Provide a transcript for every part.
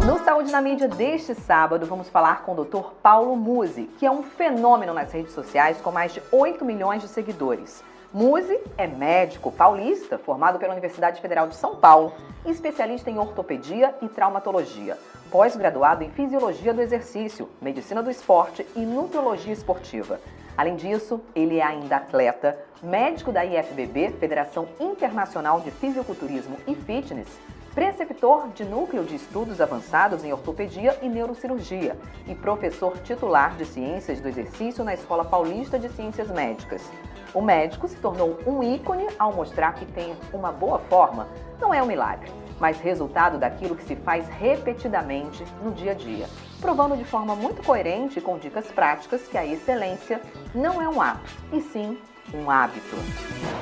No Saúde na Mídia deste sábado, vamos falar com o Dr. Paulo Musi, que é um fenômeno nas redes sociais com mais de 8 milhões de seguidores. Musi é médico paulista, formado pela Universidade Federal de São Paulo, especialista em ortopedia e traumatologia, pós-graduado em fisiologia do exercício, medicina do esporte e nutrologia esportiva. Além disso, ele é ainda atleta, médico da IFBB, Federação Internacional de Fisiculturismo e Fitness, preceptor de Núcleo de Estudos Avançados em Ortopedia e Neurocirurgia e professor titular de Ciências do Exercício na Escola Paulista de Ciências Médicas. O médico se tornou um ícone ao mostrar que tem uma boa forma. Não é um milagre, mas resultado daquilo que se faz repetidamente no dia a dia, provando de forma muito coerente e com dicas práticas que a excelência não é um ato, e sim um hábito.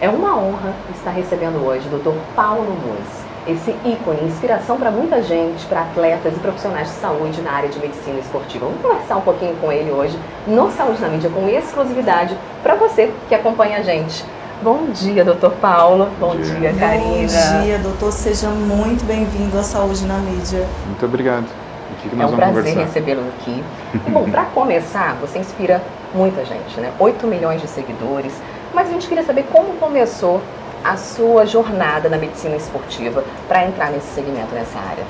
É uma honra estar recebendo hoje o Dr. Paulo Musi, esse ícone, inspiração para muita gente, para atletas e profissionais de saúde na área de medicina esportiva. Vamos conversar um pouquinho com ele hoje no Saúde na Mídia, com exclusividade para você que acompanha a gente. Bom dia, doutor Paulo. Bom dia, Karina. Bom dia, doutor. Seja muito bem-vindo à Saúde na Mídia. Muito obrigado. O que nós é um prazer conversar? recebê-lo aqui. Bom, para começar, você inspira muita gente, né? 8 milhões de seguidores. Mas a gente queria saber como começou a sua jornada na medicina esportiva para entrar nesse segmento, nessa área.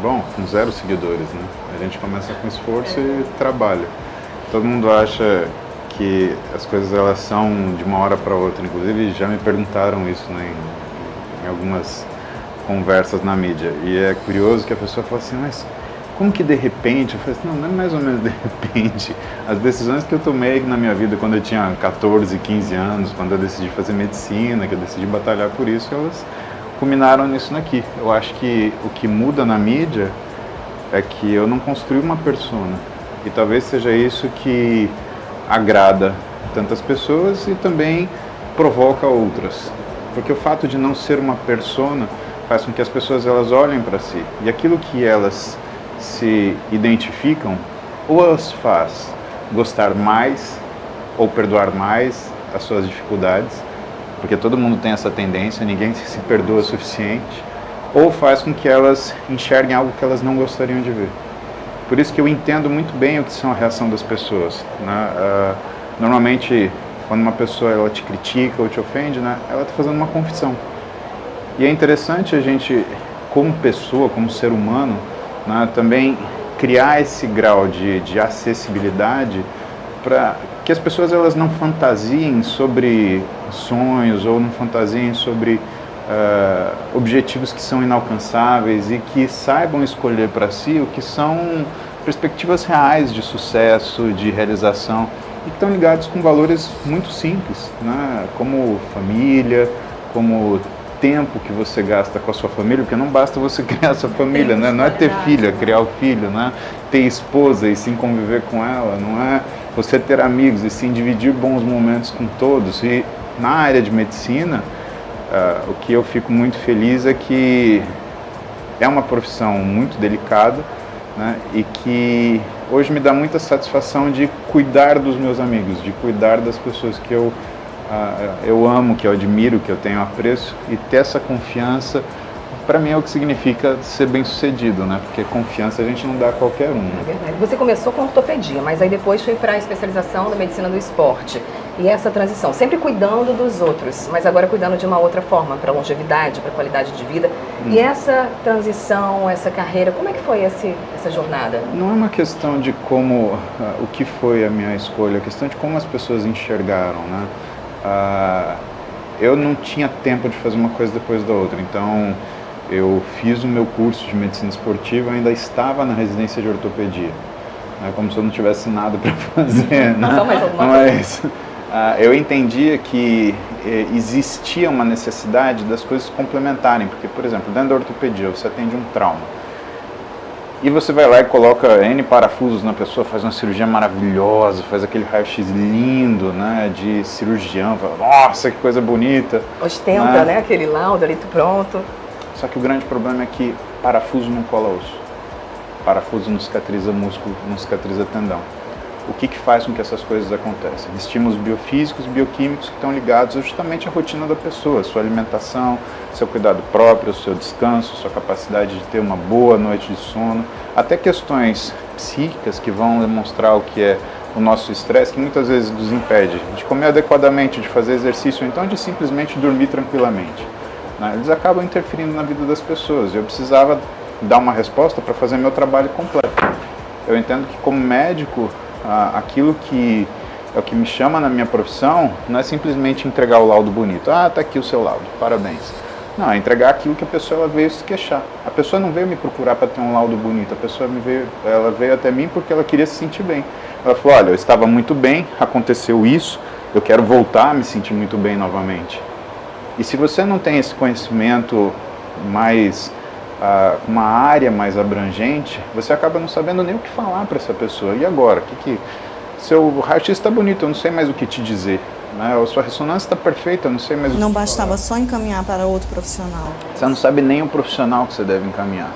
Bom, com 0 seguidores, né? A gente começa com esforço e trabalho. Todo mundo acha que as coisas elas são de uma hora para outra. Inclusive já me perguntaram isso, né, em algumas conversas na mídia. E é curioso que a pessoa fala assim, mas como que de repente? Eu falei assim, não é mais ou menos de repente. As decisões que eu tomei na minha vida quando eu tinha 14, 15 anos, quando eu decidi fazer medicina, que eu decidi batalhar por isso, elas culminaram nisso daqui. Eu acho que o que muda na mídia é que eu não construí uma persona. E talvez seja isso que agrada tantas pessoas e também provoca outras. Porque o fato de não ser uma persona faz com que as pessoas elas olhem para si. E aquilo que elas se identificam, ou as faz gostar mais ou perdoar mais as suas dificuldades, porque todo mundo tem essa tendência, ninguém se perdoa o suficiente, ou faz com que elas enxerguem algo que elas não gostariam de ver. Por isso que eu entendo muito bem o que são a reação das pessoas, né? Normalmente, quando uma pessoa ela te critica ou te ofende, né, ela está fazendo uma confissão. E é interessante a gente, como pessoa, como ser humano, né, também criar esse grau de acessibilidade para que as pessoas elas não fantasiem sobre sonhos ou não fantasiem sobre objetivos que são inalcançáveis e que saibam escolher para si o que são perspectivas reais de sucesso, de realização e que estão ligados com valores muito simples, né, como família, como tempo que você gasta com a sua família, porque não basta você criar a sua família, né? Não é ter filha, criar o filho, né? Ter esposa e sim conviver com ela, não é você ter amigos e sim dividir bons momentos com todos. E na área de medicina, o que eu fico muito feliz é que é uma profissão muito delicada, né? E que hoje me dá muita satisfação de cuidar dos meus amigos, de cuidar das pessoas que eu amo, que eu admiro, que eu tenho apreço, e ter essa confiança, para mim é o que significa ser bem-sucedido, né? Porque confiança a gente não dá a qualquer um. Né? É verdade. Você começou com ortopedia, mas aí depois foi para a especialização da medicina do esporte. E essa transição, sempre cuidando dos outros, mas agora cuidando de uma outra forma, para longevidade, para qualidade de vida. E essa transição, essa carreira, como é que foi essa jornada? Não é uma questão de como, o que foi a minha escolha, é questão de como as pessoas enxergaram, né? Eu não tinha tempo de fazer uma coisa depois da outra, então eu fiz o meu curso de medicina esportiva, ainda estava na residência de ortopedia, né, como se eu não tivesse nada para fazer. Né? Mas eu entendia que existia uma necessidade das coisas complementarem, porque, por exemplo, dentro da ortopedia você atende um trauma, e você vai lá e coloca N parafusos na pessoa, faz uma cirurgia maravilhosa, faz aquele raio-x lindo, né, de cirurgião, fala, nossa, que coisa bonita. Ostenta, né, aquele laudo ali, pronto. Só que o grande problema é que parafuso não cola osso, parafuso não cicatriza músculo, não cicatriza tendão. o que faz com que essas coisas aconteçam. Estímulos biofísicos e bioquímicos que estão ligados justamente à rotina da pessoa, sua alimentação, seu cuidado próprio, seu descanso, sua capacidade de ter uma boa noite de sono, até questões psíquicas que vão demonstrar o que é o nosso estresse, que muitas vezes nos impede de comer adequadamente, de fazer exercício, ou então de simplesmente dormir tranquilamente. Eles acabam interferindo na vida das pessoas. Eu precisava dar uma resposta para fazer meu trabalho completo. Eu entendo que, como médico, aquilo que é o que me chama na minha profissão não é simplesmente entregar o laudo bonito. Ah, tá aqui o seu laudo, parabéns. Não, é entregar aquilo que a pessoa ela veio se queixar. A pessoa não veio me procurar para ter um laudo bonito, ela veio até mim porque ela queria se sentir bem. Ela falou, olha, eu estava muito bem, aconteceu isso, eu quero voltar a me sentir muito bem novamente. E se você não tem esse conhecimento mais, uma área mais abrangente, você acaba não sabendo nem o que falar para essa pessoa. E agora? Seu raio-x está bonito, eu não sei mais o que te dizer. Né? A sua ressonância está perfeita, eu não sei mais o que Não te bastava falar. só encaminhar para outro profissional. Você não sabe nem o profissional que você deve encaminhar.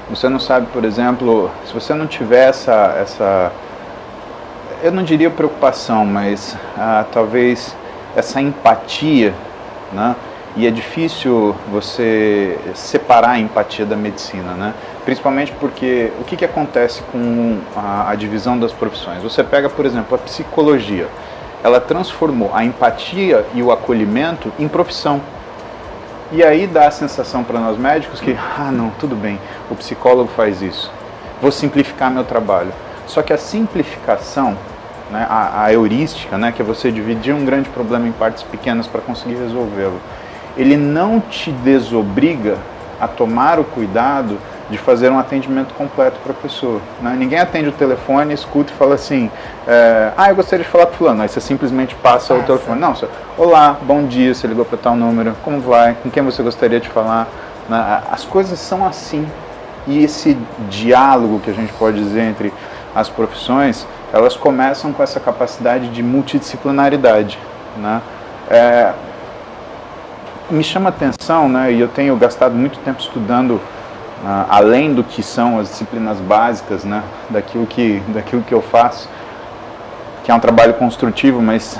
Você não sabe, por exemplo, se você não tiver essa eu não diria preocupação, mas talvez essa empatia, né? E é difícil você separar a empatia da medicina, né? Principalmente porque o que acontece com a divisão das profissões? Você pega, por exemplo, a psicologia. Ela transformou a empatia e o acolhimento em profissão. E aí dá a sensação para nós médicos que, não, tudo bem, o psicólogo faz isso. Vou simplificar meu trabalho. Só que a simplificação, né, a heurística, né, que é você dividir um grande problema em partes pequenas para conseguir resolvê-lo, ele não te desobriga a tomar o cuidado de fazer um atendimento completo para a pessoa. Né? Ninguém atende o telefone, escuta e fala assim, eu gostaria de falar com fulano, aí você simplesmente passa o telefone. Não, você, olá, bom dia, você ligou para tal número, como vai, com quem você gostaria de falar? As coisas são assim. E esse diálogo que a gente pode dizer entre as profissões, elas começam com essa capacidade de multidisciplinaridade. Né? Me chama a atenção, né, e eu tenho gastado muito tempo estudando, além do que são as disciplinas básicas, né, daquilo que eu faço, que é um trabalho construtivo, mas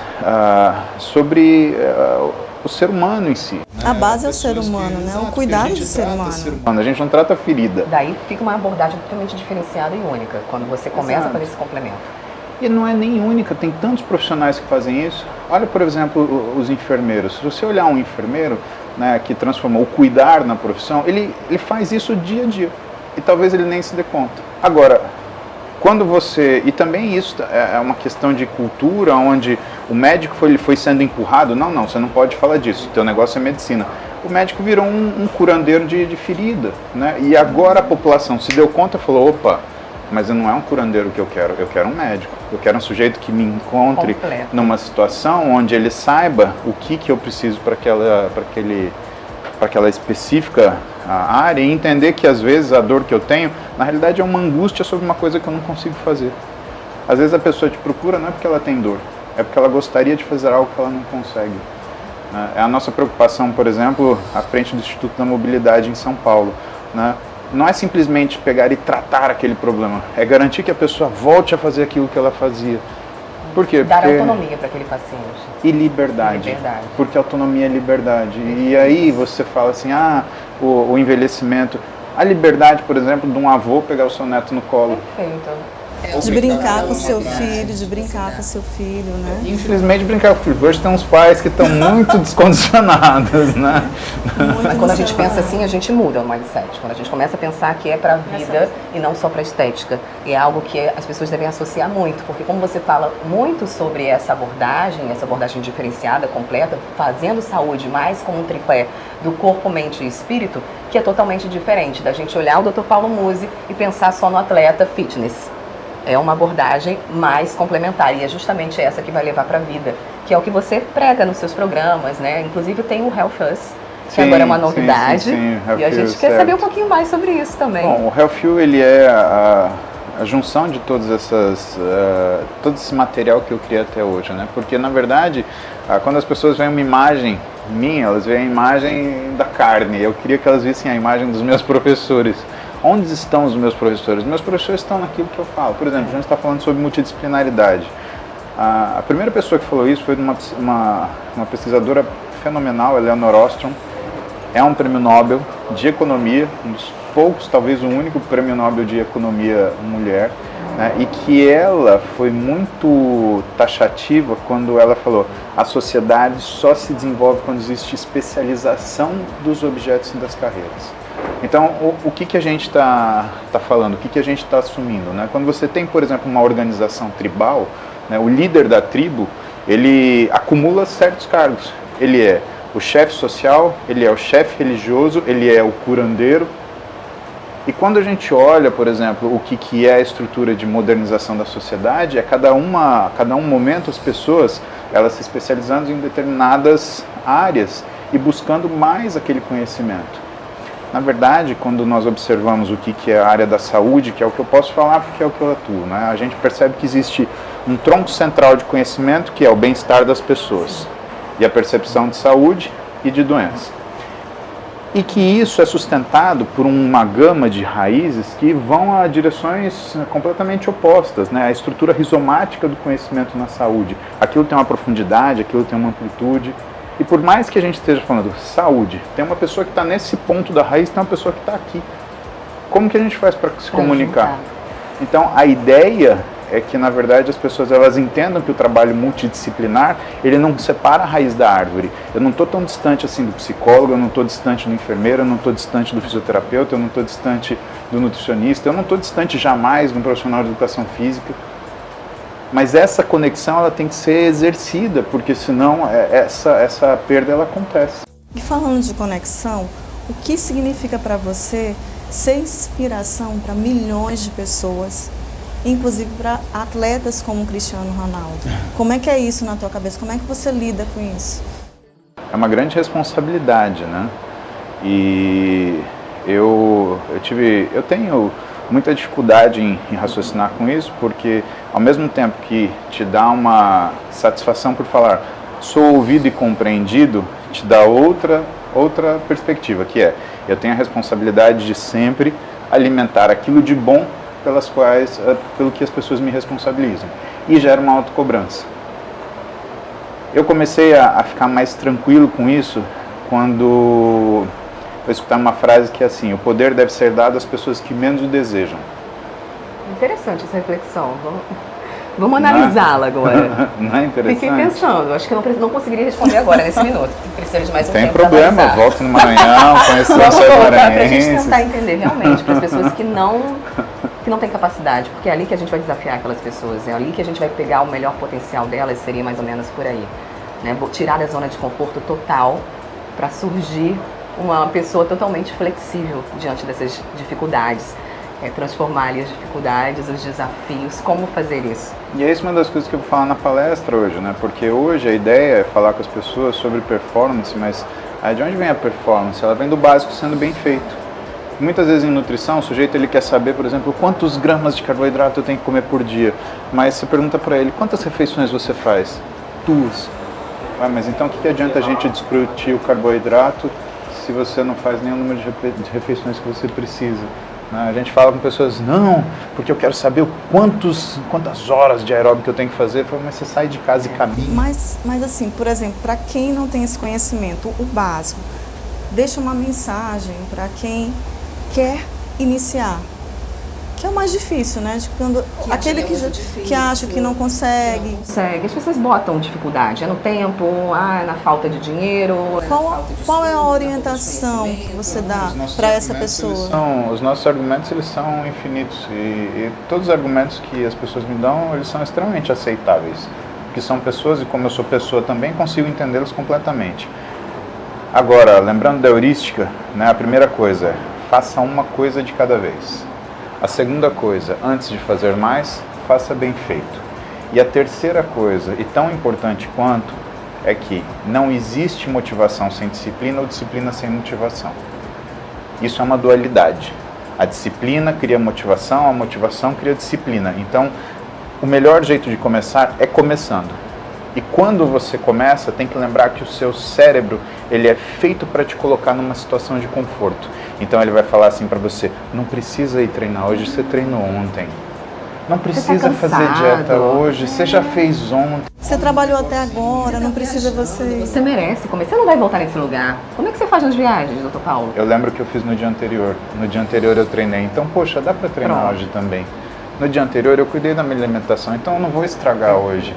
sobre o ser humano em si. Né? A base é o ser humano, né? O cuidado do ser humano. A gente não trata a ferida. Daí fica uma abordagem totalmente diferenciada e única, quando você começa a fazer esse complemento. E não é nem única, tem tantos profissionais que fazem isso. Olha, por exemplo, os enfermeiros. Se você olhar um enfermeiro, né, que transformou o cuidar na profissão, ele faz isso dia a dia. E talvez ele nem se dê conta. Agora, quando você... E também isso é uma questão de cultura, onde o médico foi sendo empurrado. Não, você não pode falar disso, teu negócio é medicina. O médico virou um curandeiro de ferida. Né? E agora a população se deu conta e falou, opa, mas não é um curandeiro que eu quero um médico. Eu quero um sujeito que me encontre numa situação onde ele saiba o que eu preciso para aquela específica área e entender que às vezes a dor que eu tenho, na realidade é uma angústia sobre uma coisa que eu não consigo fazer. Às vezes a pessoa te procura não é porque ela tem dor, é porque ela gostaria de fazer algo que ela não consegue. É a nossa preocupação, por exemplo, à frente do Instituto da Mobilidade em São Paulo, né? Não é simplesmente pegar e tratar aquele problema, é garantir que a pessoa volte a fazer aquilo que ela fazia. Por quê? Dar autonomia para aquele paciente. E liberdade. Porque autonomia é liberdade. E aí você fala assim, o envelhecimento. A liberdade, por exemplo, de um avô pegar o seu neto no colo. Perfeito. De brincar com seu filho, né? Infelizmente, brincar com o filho. Hoje tem uns pais que estão muito descondicionados, né? Mas quando a gente pensa assim, a gente muda o mindset. Quando a gente começa a pensar que é para a vida e não só para a estética. E é algo que as pessoas devem associar muito. Porque como você fala muito sobre essa abordagem diferenciada, completa, fazendo saúde mais como um tripé do corpo, mente e espírito, que é totalmente diferente da gente olhar o Dr. Paulo Musi e pensar só no atleta fitness. É uma abordagem mais complementar e é justamente essa que vai levar para a vida, que é o que você prega nos seus programas, né? Inclusive tem o Health Us, que agora é uma novidade, sim, e a gente quer saber um pouquinho mais sobre isso também. Bom, o Health You, ele é a junção de todas todo esse material que eu criei até hoje, né? Porque, na verdade, quando as pessoas veem uma imagem minha, elas veem a imagem da carne. Eu queria que elas vissem a imagem dos meus professores. Onde estão os meus professores? Meus professores estão naquilo que eu falo. Por exemplo, a gente está falando sobre multidisciplinaridade. A primeira pessoa que falou isso foi uma pesquisadora fenomenal, Eleanor Ostrom. É um prêmio Nobel de economia, um dos poucos, talvez o único prêmio Nobel de economia mulher, né? E que ela foi muito taxativa quando ela falou: a sociedade só se desenvolve quando existe especialização dos objetos e das carreiras. Então, o que a gente está falando, o que a gente está assumindo, né? Quando você tem, por exemplo, uma organização tribal, né, o líder da tribo, ele acumula certos cargos. Ele é o chefe social, ele é o chefe religioso, ele é o curandeiro. E quando a gente olha, por exemplo, o que é a estrutura de modernização da sociedade, é cada um momento as pessoas elas se especializando em determinadas áreas e buscando mais aquele conhecimento. Na verdade, quando nós observamos o que é a área da saúde, que é o que eu posso falar porque é o que eu atuo, né? A gente percebe que existe um tronco central de conhecimento que é o bem-estar das pessoas e a percepção de saúde e de doença. E que isso é sustentado por uma gama de raízes que vão a direções completamente opostas, né? A estrutura rizomática do conhecimento na saúde. Aquilo tem uma profundidade, aquilo tem uma amplitude. E por mais que a gente esteja falando saúde, tem uma pessoa que está nesse ponto da raiz, tem uma pessoa que está aqui. Como que a gente faz para se comunicar? Então, a ideia é que, na verdade, as pessoas elas entendam que o trabalho multidisciplinar, ele não separa a raiz da árvore. Eu não estou tão distante assim do psicólogo, eu não estou distante do enfermeiro, eu não estou distante do fisioterapeuta, eu não estou distante do nutricionista, eu não estou distante jamais de um profissional de educação física. Mas essa conexão ela tem que ser exercida, porque senão essa perda ela acontece. E falando de conexão, o que significa para você ser inspiração para milhões de pessoas, inclusive para atletas como o Cristiano Ronaldo? Como é que é isso na tua cabeça? Como é que você lida com isso? É uma grande responsabilidade, né? E eu tenho muita dificuldade em raciocinar com isso, porque ao mesmo tempo que te dá uma satisfação por falar sou ouvido e compreendido, te dá outra perspectiva, que é eu tenho a responsabilidade de sempre alimentar aquilo de bom pelo que as pessoas me responsabilizam, e gera uma autocobrança. Eu comecei a ficar mais tranquilo com isso quando eu escutei uma frase que é assim: o poder deve ser dado às pessoas que menos o desejam. Interessante essa reflexão. Vamos analisá-la agora. Não é interessante? Fiquei pensando, acho que não conseguiria responder agora, nesse minuto. Precisa de mais um tempo. Tem problema, volto no Maranhão, conhecer o São Maranhense. Para a gente tentar entender realmente, para as pessoas que não têm capacidade, porque é ali que a gente vai desafiar aquelas pessoas, é ali que a gente vai pegar o melhor potencial delas, seria mais ou menos por aí. Né? Tirar da zona de conforto total para surgir uma pessoa totalmente flexível diante dessas dificuldades. Transformar ali as dificuldades, os desafios, como fazer isso. E é isso uma das coisas que eu vou falar na palestra hoje, né? Porque hoje a ideia é falar com as pessoas sobre performance, mas de onde vem a performance? Ela vem do básico sendo bem feito. Muitas vezes em nutrição, o sujeito ele quer saber, por exemplo, quantos gramas de carboidrato eu tenho que comer por dia, mas você pergunta para ele, quantas refeições você faz? 2. Mas então o que adianta a gente discutir o carboidrato se você não faz nenhum número de refeições que você precisa? A gente fala com pessoas, não, porque eu quero saber quantas horas de aeróbico eu tenho que fazer. Eu falo, mas você sai de casa e caminha. Mas assim, por exemplo, para quem não tem esse conhecimento, o básico, deixa uma mensagem para quem quer iniciar. Que é o mais difícil, né? Aquele que acha que não consegue. As pessoas botam dificuldade, é no tempo, na falta de dinheiro. Qual é a orientação que você dá para essa pessoa? Os nossos argumentos eles são infinitos e todos os argumentos que as pessoas me dão, eles são extremamente aceitáveis. Porque são pessoas e como eu sou pessoa também, consigo entendê-los completamente. Agora, lembrando da heurística, né, a primeira coisa é, faça uma coisa de cada vez. A segunda coisa, antes de fazer mais, faça bem feito. E a terceira coisa, e tão importante quanto, é que não existe motivação sem disciplina ou disciplina sem motivação. Isso é uma dualidade. A disciplina cria motivação, a motivação cria disciplina. Então, o melhor jeito de começar é começando. E quando você começa, tem que lembrar que o seu cérebro ele é feito para te colocar numa situação de conforto. Então ele vai falar assim para você, não precisa ir treinar hoje, você treinou ontem. Não precisa fazer dieta hoje, você já fez ontem. Você trabalhou até agora, não precisa você... Você merece comer, você não vai voltar nesse lugar. Como é que você faz nas viagens, doutor Paulo? Eu lembro que eu fiz no dia anterior. No dia anterior eu treinei, então, poxa, dá para treinar hoje também. No dia anterior eu cuidei da minha alimentação, então eu não vou estragar hoje.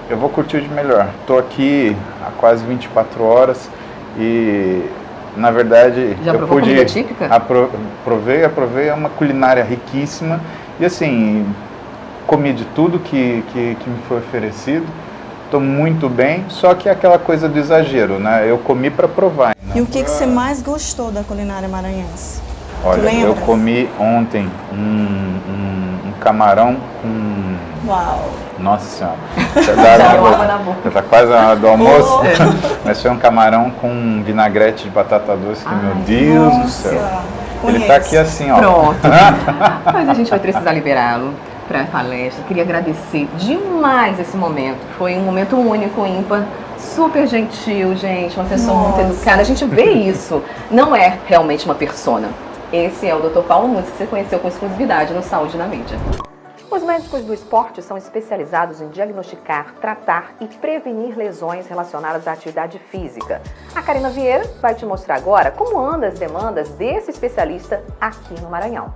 Eu vou curtir de melhor. Estou aqui há quase 24 horas e, na verdade, já eu pude... comida típica? Aprovei, é uma culinária riquíssima. E assim, comi de tudo que me foi oferecido. Estou muito bem, só que é aquela coisa do exagero, né? Eu comi para provar. Né? E o que você mais gostou da culinária maranhense? Olha, eu comi ontem um camarão com... Uau! Nossa Senhora, já tá quase a hora do almoço, mas foi um camarão com vinagrete de batata doce, que meu Deus do céu. Ele tá aqui assim, ó. Pronto. Mas a gente vai precisar liberá-lo para a palestra. Queria agradecer demais esse momento. Foi um momento único, ímpar, super gentil, gente, uma pessoa muito educada. A gente vê isso. Não é realmente uma persona. Esse é o Dr. Paulo Musi, que você conheceu com exclusividade no Saúde na Mídia. Os médicos do esporte são especializados em diagnosticar, tratar e prevenir lesões relacionadas à atividade física. A Karina Vieira vai te mostrar agora como andam as demandas desse especialista aqui no Maranhão.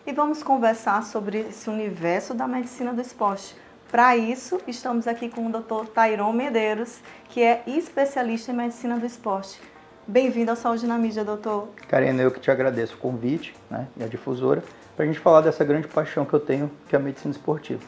E vamos conversar sobre esse universo da medicina do esporte. Para isso, estamos aqui com o Dr. Tairon Medeiros, que é especialista em medicina do esporte. Bem-vindo ao Saúde na Mídia, doutor. Karina, eu que te agradeço o convite, né, e a difusora, para a gente falar dessa grande paixão que eu tenho, que é a medicina esportiva.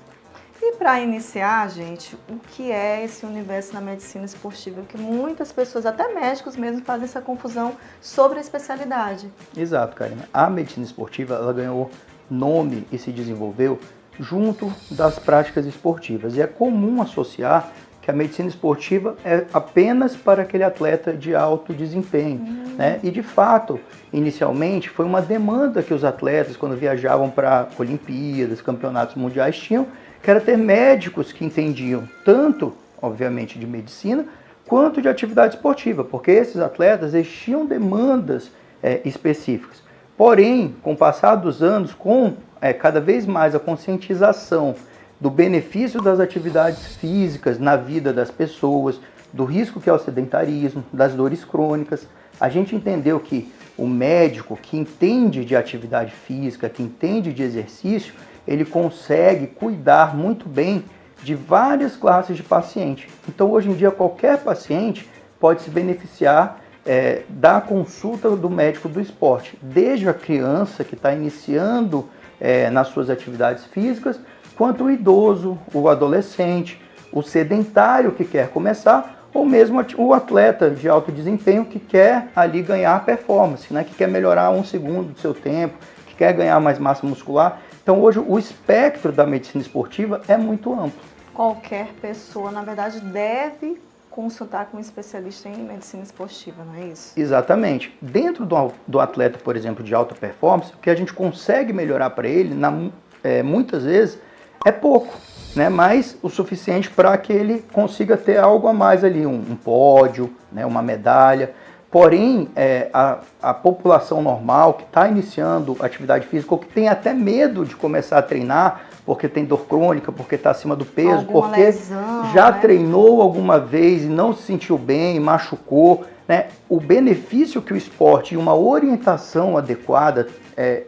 E para iniciar, gente, o que é esse universo da medicina esportiva? Porque muitas pessoas, até médicos mesmo, fazem essa confusão sobre a especialidade. Exato, Karina. A medicina esportiva, ela ganhou nome e se desenvolveu junto das práticas esportivas. E é comum associar que a medicina esportiva é apenas para aquele atleta de alto desempenho, né? E de fato, inicialmente, foi uma demanda que os atletas, quando viajavam para Olimpíadas, campeonatos mundiais, tinham, que era ter médicos que entendiam tanto, obviamente, de medicina, quanto de atividade esportiva, porque esses atletas eles tinham demandas específicas. Porém, com o passar dos anos, com cada vez mais a conscientização do benefício das atividades físicas na vida das pessoas, do risco que é o sedentarismo, das dores crônicas, a gente entendeu que o médico que entende de atividade física, que entende de exercício, ele consegue cuidar muito bem de várias classes de paciente. Então, hoje em dia, qualquer paciente pode se beneficiar da consulta do médico do esporte, desde a criança que está iniciando nas suas atividades físicas, quanto o idoso, o adolescente, o sedentário que quer começar, ou mesmo o atleta de alto desempenho que quer ali ganhar performance, né? Que quer melhorar 1 segundo do seu tempo, que quer ganhar mais massa muscular. Então hoje o espectro da medicina esportiva é muito amplo. Qualquer pessoa, na verdade, deve consultar com um especialista em medicina esportiva, não é isso? Exatamente. Dentro do atleta, por exemplo, de alta performance, o que a gente consegue melhorar para ele, muitas vezes, é pouco, né? Mas o suficiente para que ele consiga ter algo a mais ali, um pódio, né? Uma medalha. Porém, a população normal que está iniciando atividade física ou que tem até medo de começar a treinar porque tem dor crônica, porque está acima do peso, porque lesão, já treinou alguma vez e não se sentiu bem, machucou, né? O benefício que o esporte e uma orientação adequada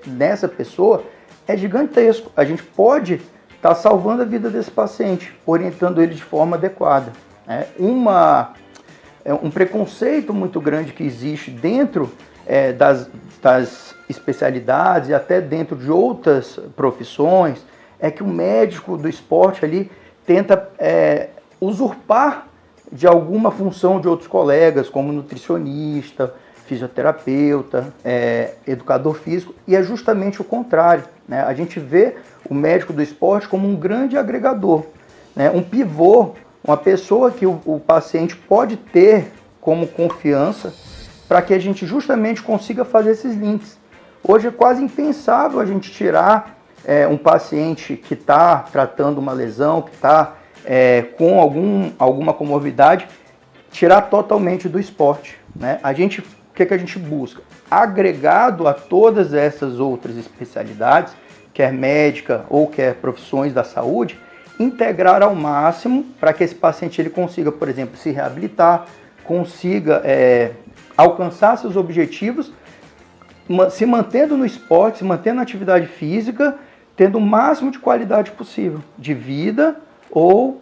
nessa pessoa é gigantesco. A gente pode estar salvando a vida desse paciente, orientando ele de forma adequada. Um preconceito muito grande que existe dentro das especialidades e até dentro de outras profissões é que o médico do esporte ali tenta usurpar de alguma função de outros colegas, como nutricionista, fisioterapeuta, educador físico, e é justamente o contrário, né? A gente vê o médico do esporte como um grande agregador, né? Um pivô, uma pessoa que o paciente pode ter como confiança para que a gente justamente consiga fazer esses links. Hoje é quase impensável a gente tirar um paciente que está tratando uma lesão, que está com alguma comorbidade, tirar totalmente do esporte, né? O que a gente busca? Agregado a todas essas outras especialidades, quer médica ou quer profissões da saúde, integrar ao máximo para que esse paciente ele consiga, por exemplo, se reabilitar, consiga alcançar seus objetivos, se mantendo no esporte, se mantendo na atividade física, tendo o máximo de qualidade possível de vida ou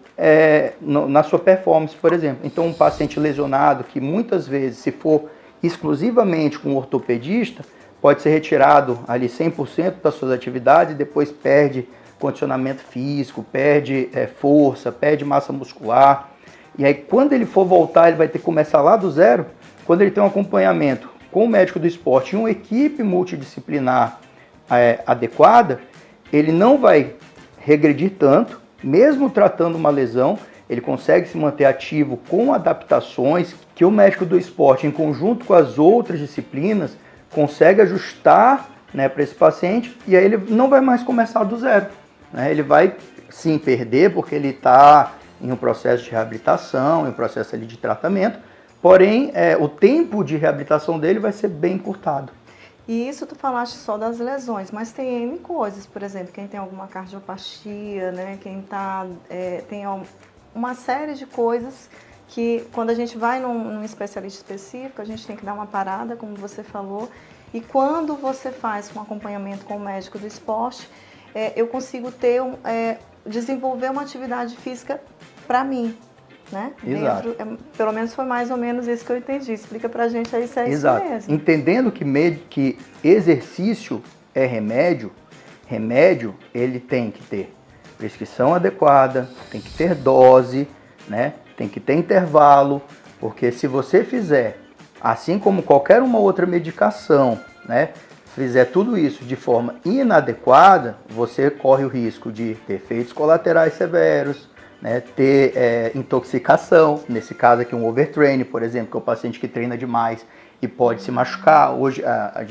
na sua performance, por exemplo. Então, um paciente lesionado que muitas vezes, se for exclusivamente com um ortopedista, pode ser retirado ali 100% das suas atividades e depois perde condicionamento físico, perde força, perde massa muscular. E aí, quando ele for voltar, ele vai ter que começar lá do zero. Quando ele tem um acompanhamento com o médico do esporte e uma equipe multidisciplinar adequada, ele não vai regredir tanto, mesmo tratando uma lesão, ele consegue se manter ativo com adaptações que o médico do esporte, em conjunto com as outras disciplinas, consegue ajustar, né, para esse paciente, e aí ele não vai mais começar do zero, né? Ele vai sim perder porque ele está em um processo de reabilitação, em um processo ali de tratamento, porém o tempo de reabilitação dele vai ser bem encurtado. E isso tu falaste só das lesões, mas tem N coisas, por exemplo, quem tem alguma cardiopatia, né, quem tem uma série de coisas que quando a gente vai num especialista específico, a gente tem que dar uma parada, como você falou, e quando você faz um acompanhamento com o médico do esporte, eu consigo desenvolver uma atividade física para mim, né? Exato. Pelo menos foi mais ou menos isso que eu entendi. Explica pra gente aí se é Exato. Isso mesmo. Entendendo que exercício é remédio, ele tem que ter prescrição adequada, tem que ter dose, né? Tem que ter intervalo, porque se você fizer, assim como qualquer uma outra medicação, né? Fizer tudo isso de forma inadequada, você corre o risco de ter efeitos colaterais severos, né, ter intoxicação, nesse caso aqui um overtraining, por exemplo, que é o paciente que treina demais e pode se machucar. Hoje,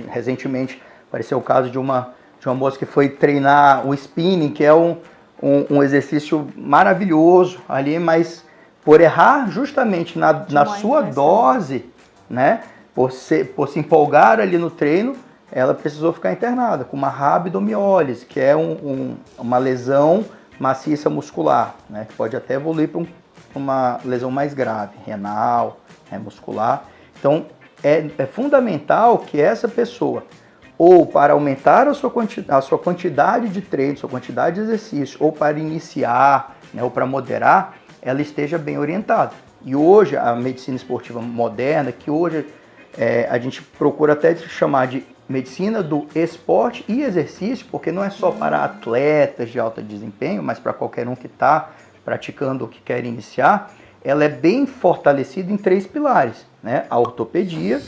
recentemente, apareceu o caso de uma moça que foi treinar o spinning, que é um exercício maravilhoso ali, mas por errar justamente na sua dose, né, por se empolgar ali no treino, ela precisou ficar internada com uma rabdomiólise, que é uma lesão maciça muscular, né, que pode até evoluir para uma lesão mais grave, renal, muscular. Então, é fundamental que essa pessoa, ou para aumentar a sua quantidade de treino, sua quantidade de exercício, ou para iniciar, né, ou para moderar, ela esteja bem orientada. E hoje, a medicina esportiva moderna, que hoje a gente procura até chamar de medicina do esporte e exercício, porque não é só para atletas de alto desempenho, mas para qualquer um que está praticando ou que quer iniciar, ela é bem fortalecida em 3 pilares, né? A ortopedia,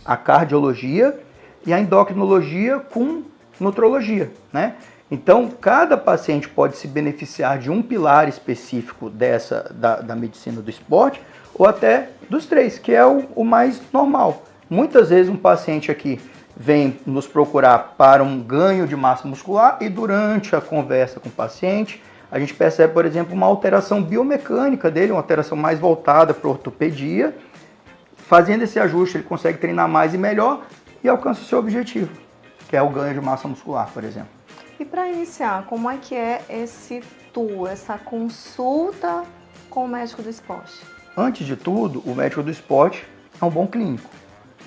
a cardiologia e a endocrinologia com nutrologia, né? Então, cada paciente pode se beneficiar de um pilar específico da medicina do esporte ou até dos 3, que é o mais normal. Muitas vezes um paciente aqui vem nos procurar para um ganho de massa muscular e durante a conversa com o paciente, a gente percebe, por exemplo, uma alteração biomecânica dele, uma alteração mais voltada para a ortopedia. Fazendo esse ajuste, ele consegue treinar mais e melhor e alcança o seu objetivo, que é o ganho de massa muscular, por exemplo. E para iniciar, como é que é essa consulta com o médico do esporte? Antes de tudo, o médico do esporte é um bom clínico.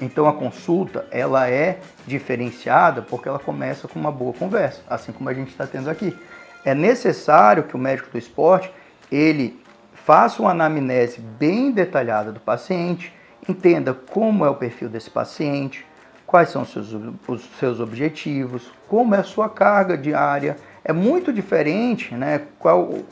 Então a consulta, ela é diferenciada porque ela começa com uma boa conversa, assim como a gente está tendo aqui. É necessário que o médico do esporte, ele faça uma anamnese bem detalhada do paciente, entenda como é o perfil desse paciente, quais são os seus objetivos, como é a sua carga diária. É muito diferente, né?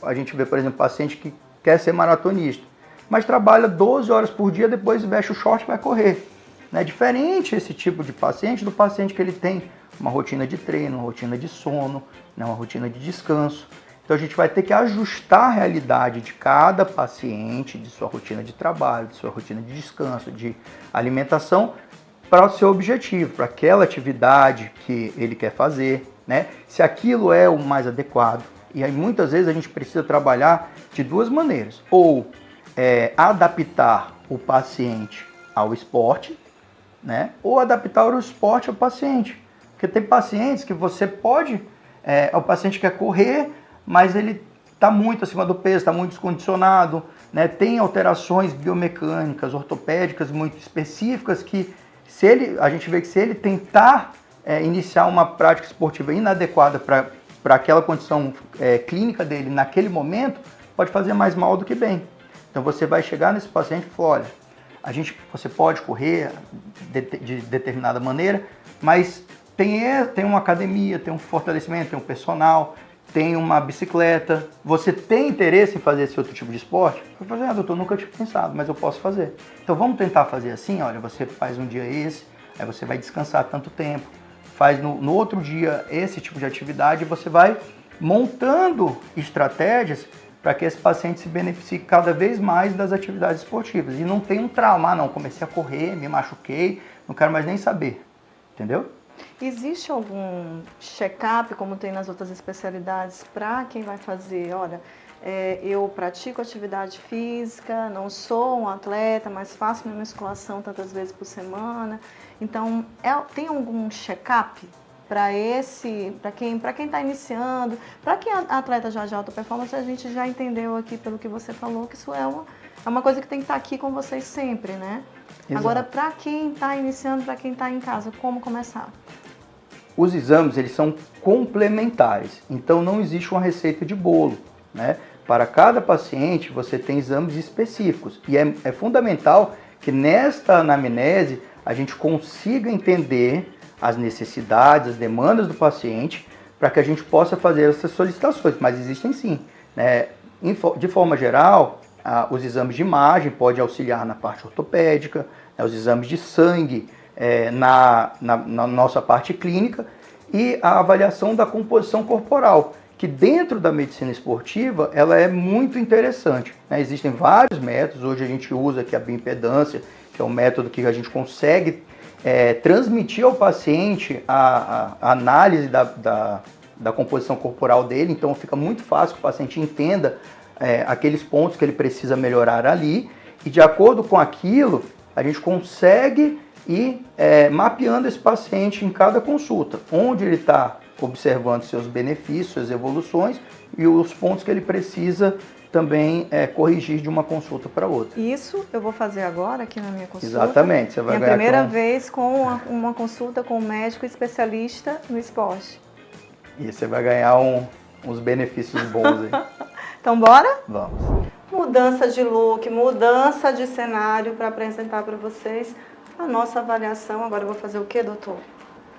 A gente vê, por exemplo, paciente que quer ser maratonista, mas trabalha 12 horas por dia, depois veste o short e vai correr. É diferente esse tipo de paciente do paciente que ele tem uma rotina de treino, uma rotina de sono, né, uma rotina de descanso. Então a gente vai ter que ajustar a realidade de cada paciente, de sua rotina de trabalho, de sua rotina de descanso, de alimentação, para o seu objetivo, para aquela atividade que ele quer fazer, né? Se aquilo é o mais adequado. E aí muitas vezes a gente precisa trabalhar de 2 maneiras. Ou adaptar o paciente ao esporte, né? Ou adaptar o esporte ao paciente. Porque tem pacientes que você pode... o paciente quer correr, mas ele está muito acima do peso, está muito descondicionado, né? Tem alterações biomecânicas, ortopédicas muito específicas que a gente vê que se ele tentar iniciar uma prática esportiva inadequada para aquela condição clínica dele naquele momento, pode fazer mais mal do que bem. Então você vai chegar nesse paciente e falar, olha, você pode correr de determinada maneira, mas tem uma academia, tem um fortalecimento, tem um personal, tem uma bicicleta. Você tem interesse em fazer esse outro tipo de esporte? Eu falei, doutor, nunca tinha pensado, mas eu posso fazer. Então vamos tentar fazer assim, olha, você faz um dia esse, aí você vai descansar tanto tempo, faz no outro dia esse tipo de atividade e você vai montando estratégias para que esse paciente se beneficie cada vez mais das atividades esportivas. E não tem um trauma, não, comecei a correr, me machuquei, não quero mais nem saber, entendeu? Existe algum check-up, como tem nas outras especialidades, para quem vai fazer, olha, eu pratico atividade física, não sou um atleta, mas faço minha musculação tantas vezes por semana. Então, tem algum check-up para quem está iniciando, para quem é atleta já de alta performance? A gente já entendeu aqui, pelo que você falou, que isso é uma coisa que tem que estar aqui com vocês sempre, né? Exato. Agora, para quem está iniciando, para quem está em casa, como começar? Os exames, eles são complementares, então não existe uma receita de bolo, né? Para cada paciente, você tem exames específicos e é fundamental que nesta anamnese a gente consiga entender as necessidades, as demandas do paciente, para que a gente possa fazer essas solicitações, mas existem sim, né? De forma geral, os exames de imagem podem auxiliar na parte ortopédica, né? Os exames de sangue na nossa parte clínica e a avaliação da composição corporal, que dentro da medicina esportiva ela é muito interessante, né? Existem vários métodos, hoje a gente usa aqui a bioimpedância, que é um método que a gente consegue transmitir ao paciente a análise da composição corporal dele, então fica muito fácil que o paciente entenda aqueles pontos que ele precisa melhorar ali, e de acordo com aquilo, a gente consegue ir mapeando esse paciente em cada consulta, onde ele está observando seus benefícios, suas evoluções e os pontos que ele precisa também corrigir de uma consulta para outra. Isso eu vou fazer agora aqui na minha consulta. Exatamente. Você vai minha primeira vez com uma consulta com um médico especialista no esporte. E você vai ganhar uns benefícios bons aí. Então bora? Vamos. Mudança de look, mudança de cenário para apresentar para vocês a nossa avaliação. Agora eu vou fazer o quê, doutor?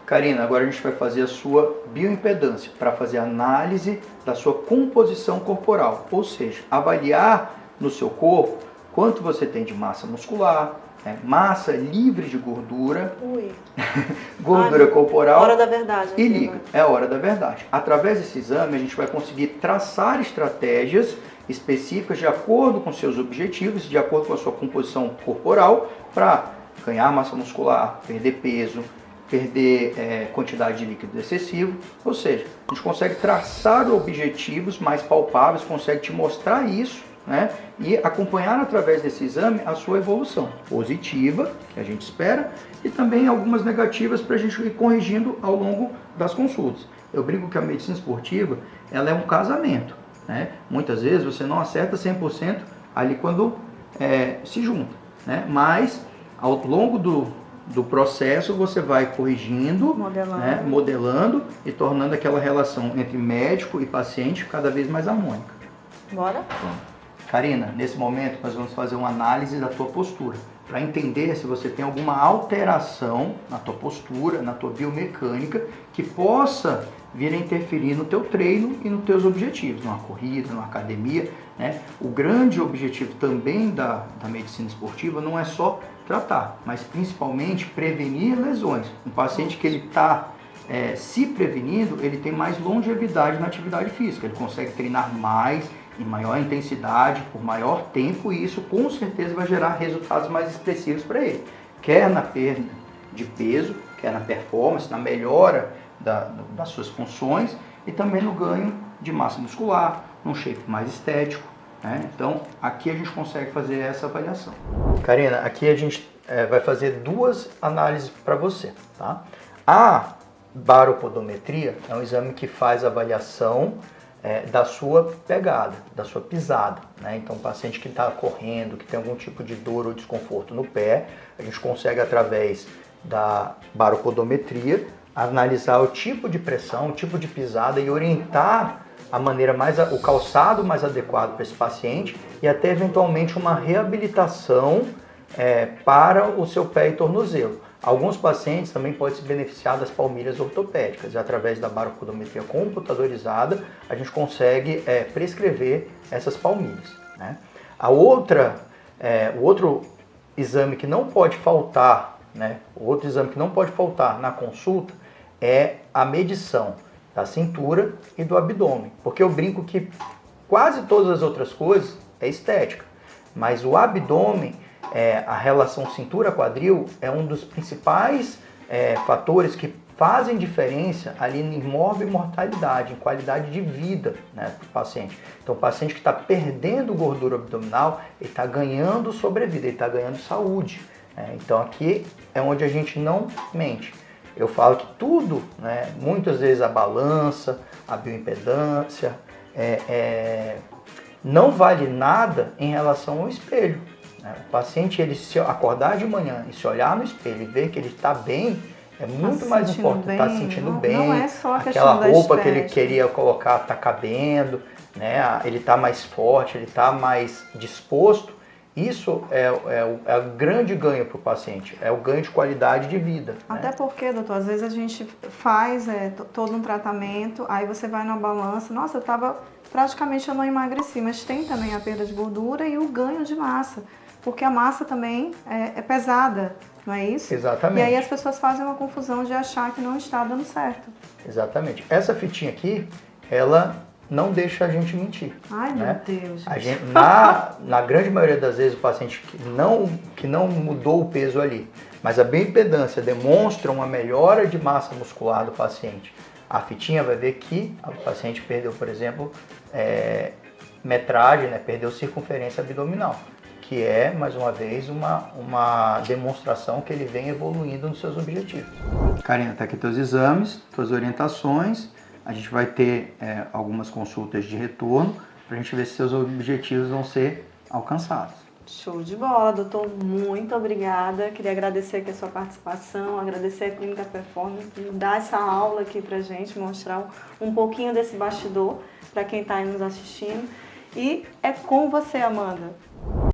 Karina, agora a gente vai fazer a sua bioimpedância para fazer a análise da sua composição corporal, ou seja, avaliar no seu corpo quanto você tem de massa muscular, massa livre de gordura, gordura corporal. Hora da verdade. E líquido. É a hora da verdade. Através desse exame a gente vai conseguir traçar estratégias específicas de acordo com seus objetivos, de acordo com a sua composição corporal, para ganhar massa muscular, perder peso, perder quantidade de líquido excessivo, ou seja, a gente consegue traçar objetivos mais palpáveis, consegue te mostrar isso, né? E acompanhar através desse exame a sua evolução positiva, que a gente espera, e também algumas negativas para a gente ir corrigindo ao longo das consultas. Eu brinco que a medicina esportiva ela é um casamento, né? Muitas vezes você não acerta 100% ali quando se junta, né? Mas ao longo do processo você vai corrigindo, modelando e tornando aquela relação entre médico e paciente cada vez mais harmônica. Bora? Karina, nesse momento nós vamos fazer uma análise da tua postura, para entender se você tem alguma alteração na tua postura, na tua biomecânica, que possa vir a interferir no teu treino e nos teus objetivos, numa corrida, numa academia, né? O grande objetivo também da medicina esportiva não é só tratar, mas principalmente prevenir lesões. Um paciente que ele está se prevenindo, ele tem mais longevidade na atividade física, ele consegue treinar mais, em maior intensidade, por maior tempo, e isso com certeza vai gerar resultados mais expressivos para ele, quer na perda de peso, quer na performance, na melhora das suas funções e também no ganho de massa muscular, num shape mais estético, né? Então, aqui a gente consegue fazer essa avaliação. Karina, aqui a gente vai fazer 2 análises para você, tá? A baropodometria é um exame que faz a avaliação da sua pegada, da sua pisada, né? Então, o paciente que está correndo, que tem algum tipo de dor ou desconforto no pé, a gente consegue, através da baropodometria, analisar o tipo de pressão, o tipo de pisada e orientar o calçado mais adequado para esse paciente e até eventualmente uma reabilitação para o seu pé e tornozelo. Alguns pacientes também podem se beneficiar das palmilhas ortopédicas e através da baropodometria computadorizada a gente consegue prescrever essas palmilhas, né? O outro exame que não pode faltar, né? O outro exame que não pode faltar na consulta é a medição da cintura e do abdômen, porque eu brinco que quase todas as outras coisas é estética, mas o abdômen, a relação cintura-quadril é um dos principais fatores que fazem diferença ali em morbimortalidade, em qualidade de vida, né, para o paciente. Então, o paciente que está perdendo gordura abdominal, ele está ganhando sobrevida, ele está ganhando saúde. Então, aqui é onde a gente não mente. Eu falo que tudo, né, muitas vezes a balança, a bioimpedância, não vale nada em relação ao espelho. O paciente, ele se acordar de manhã e se olhar no espelho e ver que ele está bem, é muito mais importante. Está se sentindo bem, não é só a aquela questão da roupa que ele estética. queria colocar está cabendo, né? Ele está mais forte, ele está mais disposto. Isso é o grande ganho para o paciente, é o ganho de qualidade de vida. Até né? porque, doutor, às vezes a gente faz todo um tratamento, aí você vai na balança, nossa, praticamente eu não emagreci, mas tem também a perda de gordura e o ganho de massa, porque a massa também é pesada, não é isso? Exatamente. E aí as pessoas fazem uma confusão de achar que não está dando certo. Exatamente. Essa fitinha aqui, ela não deixa a gente mentir. Ai, né? meu Deus. A gente, na grande maioria das vezes, o paciente que não mudou o peso ali, mas a bioimpedância demonstra uma melhora de massa muscular do paciente. A fitinha vai ver que o paciente perdeu, por exemplo, metragem, né? Perdeu circunferência abdominal, que é, mais uma vez, uma demonstração que ele vem evoluindo nos seus objetivos. Karina, tá aqui teus exames, tuas orientações. A gente vai ter algumas consultas de retorno para a gente ver se seus objetivos vão ser alcançados. Show de bola, doutor. Muito obrigada. Queria agradecer aqui a sua participação, agradecer a Clínica Performance por dar essa aula aqui pra gente, mostrar um pouquinho desse bastidor para quem está aí nos assistindo. E é com você, Amanda.